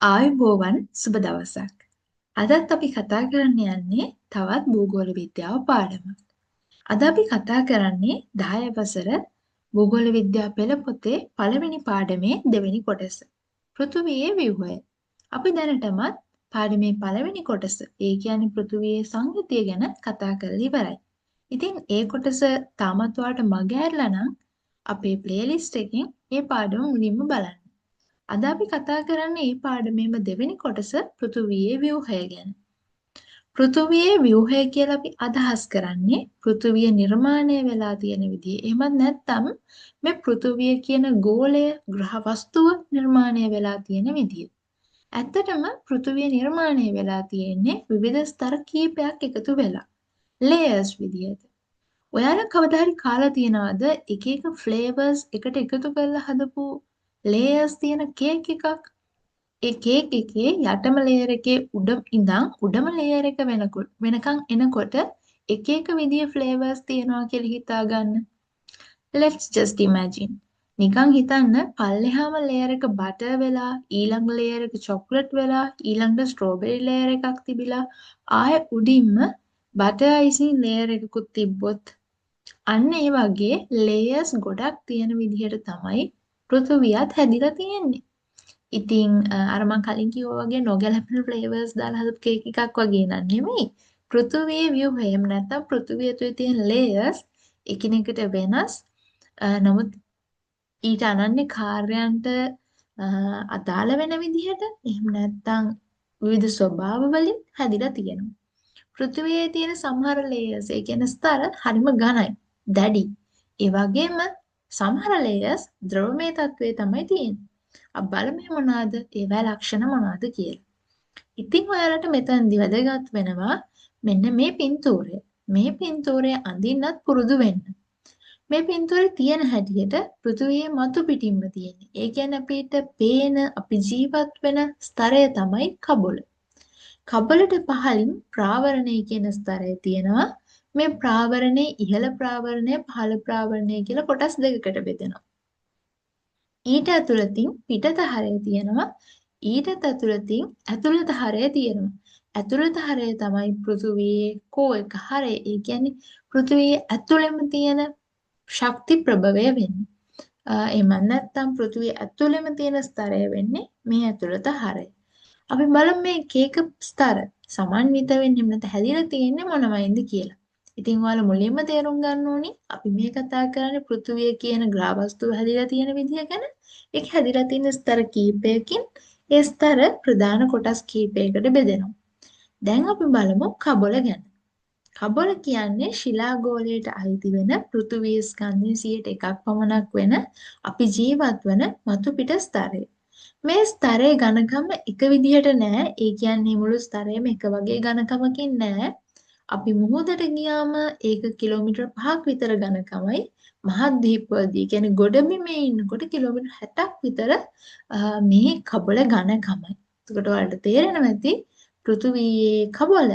ආයුබෝවන් සුබ දවසක්. අදත් අපි කතා කරන්න යන්නේ තවත් භූගෝල විද්‍යාව පාඩමක්. අද අපි කතා කරන්නේ 10 වසර භූගෝල විද්‍යා පෙළ පොතේ පළවෙනි පාඩමේ දෙවෙනි කොටස. පෘථුවියේ ව්‍යුහය. අපි දැනටමත් පාඩමේ පළවෙනි කොටස, ඒ කියන්නේ පෘථුවියේ සංයුතිය ගැන කතා කරලා ඉවරයි. ඉතින් ඒ කොටස තාමත් ඔයාලට මග ඇරලා නම් අපේ ප්ලේලිස්ට් එකෙන් මේ පාඩම මුලින්ම බලන්න. අද අපි කතා කරන්නේ මේ පාඩමේම දෙවෙනි කොටස පෘථුවියේ ව්‍යුහය ගැන. පෘථුවියේ ව්‍යුහය කියලා අපි අදහස් කරන්නේ පෘථුවිය නිර්මාණය වෙලා තියෙන විදිය. එහෙමත් නැත්නම් මේ පෘථුවිය කියන ගෝලය ග්‍රහ වස්තුව නිර්මාණය වෙලා තියෙන විදිය. ඇත්තටම පෘථුවිය නිර්මාණය වෙලා තියෙන්නේ විවිධ ස්තර කීපයක් එකතු වෙලා. ලේයර්ස් විදියට. ඔයාලා කවදා හරි කාලා තියෙනවද එක එක ෆ්ලේවර්ස් එකට එකතු කරලා හදපු ලේයර්ස් තියෙන කේක් එකක්? ඒ කේක් එකේ යටම ලේයර් එකේ උඩම ලේයර් එක වෙනකන් එනකොට එක එක විදිය ෆ්ලේවර්ස් තියෙනවා කියලා හිතා ගන්න. Let's just imagine. නිකන් හිතන්න පල්ලෙහාම ලේයර් එක බටර් වෙලා ඊළඟ ලේයර් එක චොක්ලට් වෙලා ඊළඟට ස්ට්‍රෝබෙරි ලේයර් එකක් තිබිලා ආයෙ උඩින්ම බටර් අයිසින් ලේයර් එකකුත් තිබ්බොත් අන්න ඒ වගේ ලේයර්ස් ගොඩක් තියෙන විදිහට තමයි පෘථුවියත් හැදිලා තියෙන්නේ. ඉතින් අර මං කලින් කිව්වා වගේ නොගැලපෙන ෆ්ලේවර්ස් දාලා හදපු කේක් එකක් වගේ නන් නෙමෙයි. පෘථුවියේ ව්‍යුහය එහෙම නැත්නම් පෘථුවිය තුළ තියෙන ලේයර්ස් එකිනෙකට වෙනස්. නමුත් ඊට අනන්‍ය කාර්යයන්ට අදාළ වෙන විදිහට එහෙම නැත්නම් විවිධ ස්වභාව වලින් හැදිලා තියෙනවා. පෘථුවියේ තියෙන සමහර ලේයර්ස් ඒ කියන්නේ ස්තර හරිම ඝනයි, දැඩි. ඒ වගේම සමහර ලේයර්ස් ද්‍රවමය තත්වයේ තමයි තියෙන්නේ. අපි බලමු මොනවාද ඒවා ලක්ෂණ මොනවාද කියලා. ඉතින් ඔයාලට මෙතනදි වැදගත් වෙනවා මෙන්න මේ පින්තූරය. මේ පින්තූරය අඳින්නත් පුරුදු වෙන්න. මේ පින්තූරේ තියෙන හැටියට පෘථුවියේ මතු පිටින්ම තියෙන්නේ. ඒ කියන්නේ අපිට පේන අපි ජීවත් වෙන ස්තරය තමයි කබොල. කබලට පහළින් ප්‍රාවරණය කියන ස්තරය තියෙනවා. මේ ප්‍රාවරණේ ඉහළ ප්‍රාවරණය පහළ ප්‍රාවරණය කියලා කොටස් දෙකකට බෙදෙනවා. ඊට ඇතුළතින් පිටත හරය තියෙනවා. ඊටත් ඇතුළතින් ඇතුළත හරය තියෙනවා. ඇතුළත හරය තමයි පෘථුවියේ කෝ එක හරය. ඒ කියන්නේ පෘථුවියේ ඇතුළෙම තියෙන ශක්ති ප්‍රභවය වෙන්නේ. එහෙම නැත්නම් පෘථුවියේ ඇතුළෙම තියෙන ස්තරය වෙන්නේ මේ ඇතුළත හරය. අපි බලමු මේ කේක ස්තර සමන්විත වෙන්නේ නැත්නම් හැදිලා තියෙන්නේ මොනවයින්ද කියලා. ඉතින් ඔයාලා මුලින්ම තේරුම් ගන්න ඕනි අපි මේ කතා කරන්නේ පෘථුවිය කියන ග්‍රහ වස්තුව හැදිලා තියෙන විදිය ගැන. ඒක හැදිලා තියෙන ස්තර කීපයකින් ඒ ස්තර ප්‍රධාන කොටස් කීපයකට බෙදෙනවා. දැන් අපි බලමු කබොල ගැන. කබොල කියන්නේ ශිලා ගෝලයට අයිති වෙන පෘථුවිය ස්කන්ධයේ 101ක් පමණක් වෙන අපි ජීවත් වන මතු පිට ස්තරය. මේ ස්තරයේ ඝනකම එක විදිහට නෑ. ඒ කියන්නේ මුළු ස්තරයම එක වගේ ඝනකමකින් නෑ. අපි මුහුදට ගියාම ඒක කිලෝමීටර් 5ක් විතර ඝනකමයි. මහද්වීපවලදී කියන්නේ ගොඩබිමේ ඉන්නකොට කිලෝමීටර් 60ක් විතර මේ කබොල ඝනකමයි. එතකොට ඔයාලට තේරෙනවා ඇති පෘථුවියේ කබොල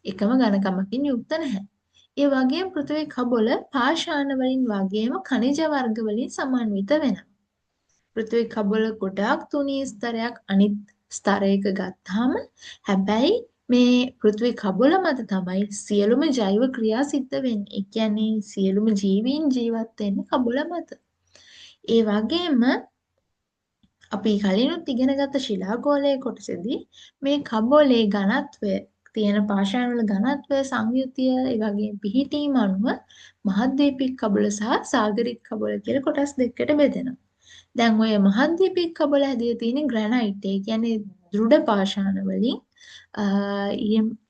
එකම ඝනකමකින් යුක්ත නැහැ. ඒ වගේම පෘථිවි කබොල පාෂාණ වලින් වගේම ඛනිජ වර්ග වලින් සමන්විත වෙනවා. පෘථිවි කබොල ගොඩාක් තුනී ස්තරයක් අනිත් ස්තරයක ගත්තාම හැබැයි මේ පෘථිවි කබොල මත තමයි සියලුම ජෛව ක්‍රියා සිද්ධ වෙන්නේ. ඒ කියන්නේ සියලුම ජීවීන් ජීවත් වෙන්නේ කබොල මත. ඒ වගේම අපි කලිනුත් ඉගෙනගත්ත ශිලාගෝලයේ කොටසේදී මේ කබොලේ ඝනත්වය තියෙන පාෂාණ වල ඝනත්වය සංයුතිය ඒ වගේම පිහිටීම අනුව මහද්වීපික කබොල සහ සාගරික කබොල කියලා කොටස් දෙකකට බෙදෙනවා. දැන් ඔය මහද්වීපික කබොල හැදිලා තියෙන්නේ ග්‍රැනයිට්. ඒ කියන්නේ දෘಢ පාෂාණ වලින්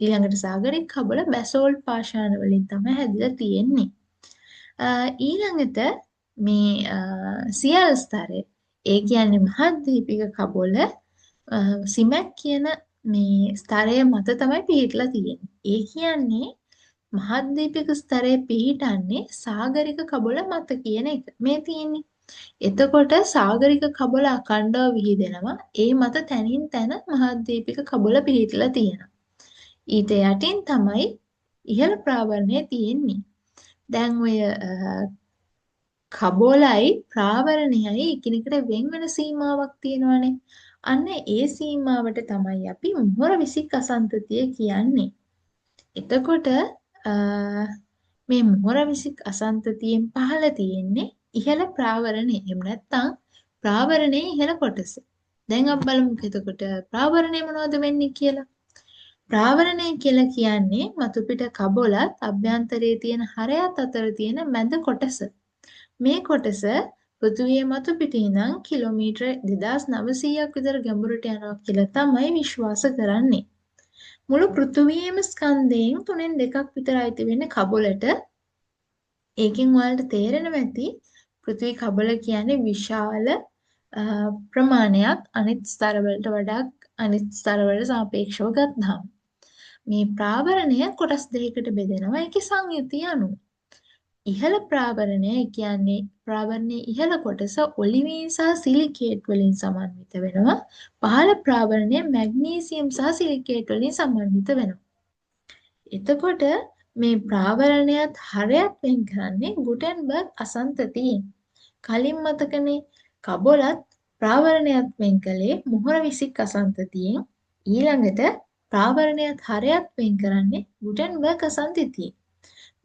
ඊළඟට සාගරික කබොල බැසෝල්ට් පාෂාණ වලින් තමයි හැදිලා තියෙන්නේ. ඊළඟට මේ සියල් ස්තරය ඒ කියන්නේ මහද්වීපික කබොල සිමැක් කියන මේ ස්තරය මත තමයි පිහිටලා තියෙන්නේ. ඒ කියන්නේ මහද්වීපික ස්තරය පිහිටන්නේ සාගරික කබොල මත කියන එක. මේ තියෙන්නේ. එතකොට සාගරික කබොල අඛණ්ඩව විහිදෙනවා. ඒ මත තැනින් තැන මහද්වීපික කබොල පිහිටලා තියෙනවා. ඊට යටින් තමයි ඉහළ ප්‍රාවරණය තියෙන්නේ. දැන් ඔය කබොලයි ප්‍රාවරණයයි එකිනෙකට වෙන වෙන සීමාවක් තියෙනවානේ. අන්න ඒ සීමාවට තමයි අපි මොහොර විසික් අසංතතිය කියන්නේ. එතකොට මේ මොහොර විසික් අසංතතියෙන් පහළ තියෙන්නේ ඉහළ ප්‍රාවරණය. එහෙම නැත්නම් ප්‍රාවරණයේ ඉහළ කොටස. දැන් අපි බලමු එතකොට ප්‍රාවරණය මොනවද වෙන්නේ කියලා. ප්‍රාවරණය කියලා කියන්නේ මතු පිට කබොලත් අභ්‍යන්තරයේ තියෙන හරයත් අතර තියෙන මැද කොටස. මේ කොටස පෘථිවිය මතු පිටින් ඉඳන් කිලෝමීටර 2900ක් විතර ගැඹුරට යනවා කියලා තමයි විශ්වාස කරන්නේ. මුළු පෘථිවියේම ස්කන්ධයෙන් 3/2ක් විතර අයිති වෙන්නේ කබොලට. ඒකෙන් ඔයාලට තේරෙනවා ඇති පෘථිවි කබොල කියන්නේ විශාල ප්‍රමාණයක් අනිත් ස්තරවලට වඩා අනිත් ස්තරවලට සාපේක්ෂව ගත්තාම. මේ ප්‍රාවරණය කොටස් දෙකකට බෙදෙනවා ඒකේ සංයුතිය අනුව. ඉහළ ප්‍රාවරණය කියන්නේ ප්‍රාවරණයේ ඉහළ කොටස ඔලිවීන් සහ සිලිකේට් වලින් සමන්විත වෙනවා. පහළ ප්‍රාවරණය මැග්නීසියම් සහ සිලිකේට් වලින් සමන්විත වෙනවා. එතකොට මේ ප්‍රාවරණයත් හරයත් වෙන් කරන්නේ ගුටෙන්බර්ග් අසංතතියෙන්. කලින් මතකනේ කබොලත් ප්‍රාවරණයත් වෙන් කළේ මොහොර විසික් අසංතතියෙන්. ඊළඟට ප්‍රාවරණයත් හරයත් වෙන් කරන්නේ ගුටෙන්බර්ග් අසංතතියෙන්.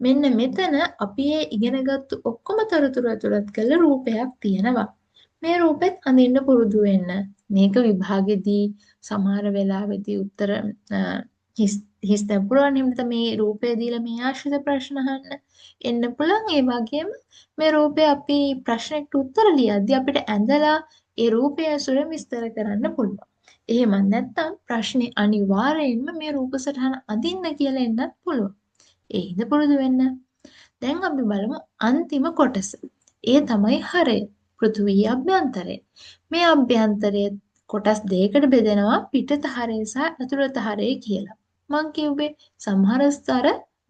මෙන්න මෙතන අපි ඉගෙනගත්තු ඔක්කොම තොරතුරු ඇතුළත් කළ රූපයක් තියෙනවා. මේ රූපෙත් අඳින්න පුරුදු වෙන්න. මේක විභාගෙදී සමහර වෙලාවෙදී උත්තර හිස් තැපුරන් හිමිත මේ රූපය දීලා මේ ආශ්‍රිත ප්‍රශ්න අහන්න එන්න පුළුවන්. ඒ වගේම මේ රූපය අපි ප්‍රශ්නෙට උත්තර ලියද්දී අපිට ඇඳලා ඒ රූපය ඇසුරෙන් විස්තර කරන්න පුළුවන්. එහෙම නැත්නම් ප්‍රශ්නේ අනිවාර්යයෙන්ම මේ රූප සටහන අඳින්න කියලා එන්නත් පුළුවන්. ඒ හින්දා පුරුදු වෙන්න. දැන් අපි බලමු අන්තිම කොටස. ඒ තමයි හරය. පෘථිවියේ අභ්‍යන්තරය. මේ අභ්‍යන්තරයේ කොටස් දෙකකට බෙදෙනවා පිටත හරය සහ ඇතුළත හරය කියලා. මං කිව්වේ සමහර ස්තර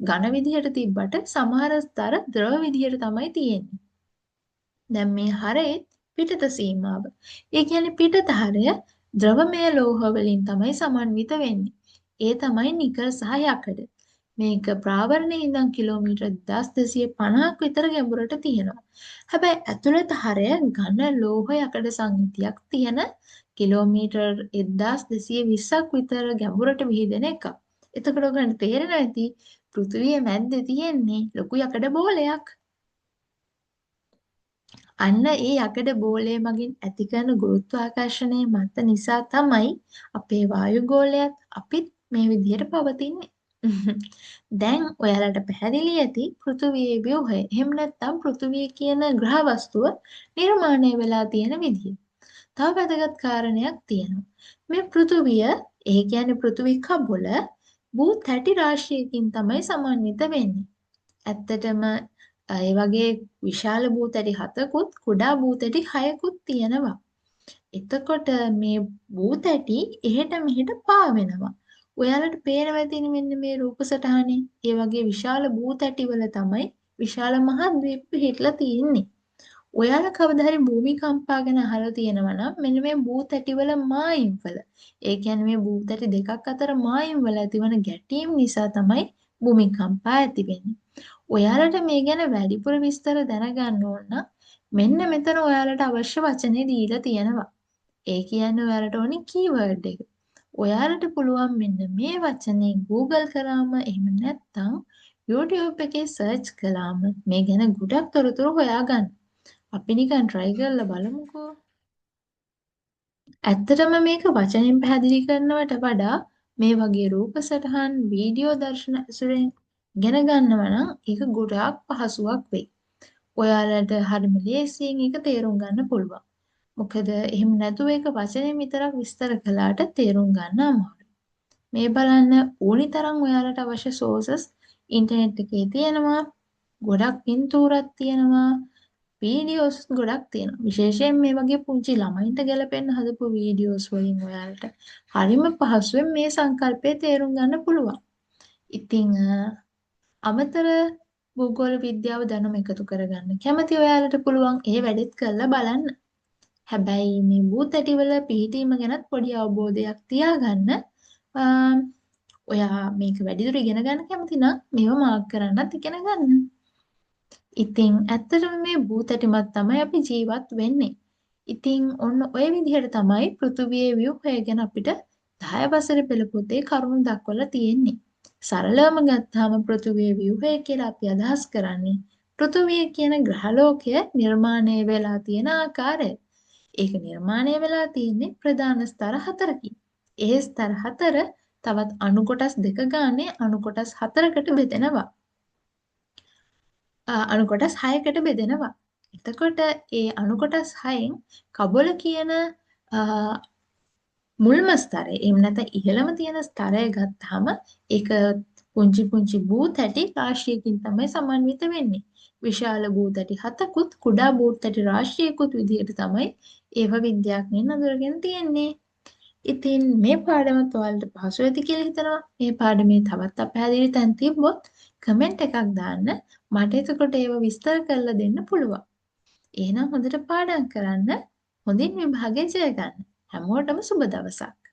ඝන විදිහට තිබ්බට සමහර ස්තර ද්‍රව විදිහට තමයි තියෙන්නේ. දැන් මේ හරයේ පිටත සීමාව. ඒ කියන්නේ පිටත හරය ද්‍රවමය ලෝහ වලින් තමයි සමන්විත වෙන්නේ. ඒ තමයි නිකල් සහ යකඩ. මේක ප්‍රාවරණයේ ඉඳන් කිලෝමීටර 1250ක් විතර ගැඹුරට තියෙනවා. හැබැයි ඇතුළත හරය ඝන ලෝහ යකඩ සංයුතියක් තියෙන කිලෝමීටර් 1220ක් විතර ගැඹුරට විහිදෙන එකක්. එතකොට ඔයගලන්ට තේරෙනවා ඇති පෘථිවිය මැද්දේ තියෙන්නේ ලොකු යකඩ බෝලයක්. අන්න ඒ යකඩ බෝලය මගින් ඇති කරන ගුරුත්වාකර්ෂණය මත නිසා තමයි අපේ වායුගෝලයත් අපිත් මේ විදිහට පවතින්නේ. දැන් ඔයාලට පැහැදිලි ඇති පෘථිවියේ ව්‍යුහය. එහෙම නැත්නම් පෘථිවිය කියන ග්‍රහ වස්තුව නිර්මාණය වෙලා තියෙන විදිය. තව වැදගත් කාරණයක් තියෙනවා. මේ පෘථිවිය, ඒ කියන්නේ පෘථිවි කබොල භූ තැටි රාශියකින් තමයි සමන්විත වෙන්නේ. ඇත්තටම ඒ වගේ විශාල භූ තැටි 7කුත් කුඩා භූ තැටි 6කුත් තියෙනවා. එතකොට මේ භූ තැටි එහෙට මෙහෙට පාවෙනවා. ඔයාලට පේනවා ඇතිනේ මෙන්න මේ රූප සටහනේ. ඒ වගේ විශාල භූ තැටිවල තමයි විශාල මහද්වීප පිහිටලා තියෙන්නේ. ඔයාලා කවදා හරි භූමිකම්පා ගැන අහලා තියෙනවා නම් මෙන්න මේ භූ තැටිවල මායිම්වල. ඒ කියන්නේ මේ භූ තැටි දෙකක් අතර මායිම්වල ඇතිවන ගැටීම් නිසා තමයි භූමිකම්පා ඇති වෙන්නේ. ඔයාලට මේ ගැන වැඩිපුර විස්තර දැනගන්න ඕන නම් මෙන්න මෙතන ඔයාලට අවශ්‍ය වචනේ දීලා තියෙනවා. ඒ කියන්නේ ඔයාලට ඕනි කීවර්ඩ් එක. ඔයාලට පුළුවන් මෙන්න මේ වචනේ Google කරාම එහෙම නැත්නම් YouTube එකේ සර්ච් කළාම මේ ගැන ගොඩක් තොරතුරු හොයාගන්න. අපි නිකන් try කරලා බලමුකෝ. ඇත්තටම මේක වචනෙන් පැහැදිලි කරනවට වඩා මේ වගේ රූප සටහන් වීඩියෝ දර්ශන ඇසුරෙන් ඉගෙන ගන්නවා නම් ඒක ගොඩාක් පහසුවක් වෙයි. ඔයාලට හරිම ලේසියෙන් ඒක තේරුම් ගන්න පුළුවන්. මොකද එහෙම නැතුව ඒක වචනෙන් විතරක් විස්තර කළාට තේරුම් ගන්න අමාරුයි. මේ බලන්න ඕනි තරම් ඔයාලට අවශ්‍ය සෝසස් ඉන්ටර්නෙට් එකේ තියෙනවා. ගොඩක් පින්තූරක් තියෙනවා. වීඩියෝස් ගොඩක් තියෙනවා. විශේෂයෙන් මේ වගේ පුංචි ළමයින්ට ගැලපෙන්න හදපු වීඩියෝස් වලින් ඔයාලට හරිම පහසුවෙන් මේ සංකල්පය තේරුම් ගන්න පුළුවන්. ඉතින් අමතර භූගෝල විද්‍යාව දැනුම එකතු කරගන්න කැමති ඔයාලට පුළුවන් ඒ වැඩෙත් කරලා බලන්න. හැබැයි මේ භූතැටිවල පිහිටීම ගැනත් පොඩි අවබෝධයක් තියාගන්න. ඔයා මේක වැඩිදුර ඉගෙන ගන්න කැමති නම් මේව මාර්ක් කරන්නත් ඉගෙන ගන්න. ඉතින් ඇත්තටම මේ භූතැටි මත තමයි අපි ජීවත් වෙන්නේ. ඉතින් ඔන්න ඔය විදිහට තමයි පෘථිවියේ ව්‍යුහය ගැන අපිට 10 වසර පෙළ පොතේ කරුණු දක්වලා තියෙන්නේ. සරලවම ගත්තාම පෘථිවියේ ව්‍යුහය කියලා අපි අදහස් කරන්නේ පෘථිවිය කියන ග්‍රහලෝකය නිර්මාණය වෙලා තියෙන ආකාරය. ඒක නිර්මාණය වෙලා තියෙන්නේ ප්‍රධාන ස්තර 4කින්. ඒ ස්තර 4 තවත් අණු කොටස් දෙක ගානේ අණු කොටස් 4කට බෙදෙනවා. අණු කොටස් 6කට බෙදෙනවා. එතකොට ඒ අණු කොටස් 6න් කබොල කියන මුල්ම ස්තරය එහෙම නැත්නම් ඉහළම තියෙන ස්තරය ගත්තාම ඒක පුංචි පුංචි බූ තැටි රාශියකින් තමයි සමන්විත වෙන්නේ. විශාල බූ තැටි 7කුත් කුඩා බූ තැටි රාශියකුත් විදිහට තමයි ඒව විද්‍යාඥයන් අඳුරගෙන තියෙන්නේ. ඉතින් මේ පාඩමත් ඔයාලට පහසු වෙති කියලා හිතනවා. මේ පාඩමේ තවත් අපැහැදිලි තැන් තිබ්බොත් කමෙන්ට් එකක් දාන්න. මට එතකොට ඒව විස්තර කරලා දෙන්න පුළුවන්. එහෙනම් හොඳට පාඩම් කරන්න. හොඳින් විභාගය ජය ගන්න. හැමෝටම සුබ දවසක්.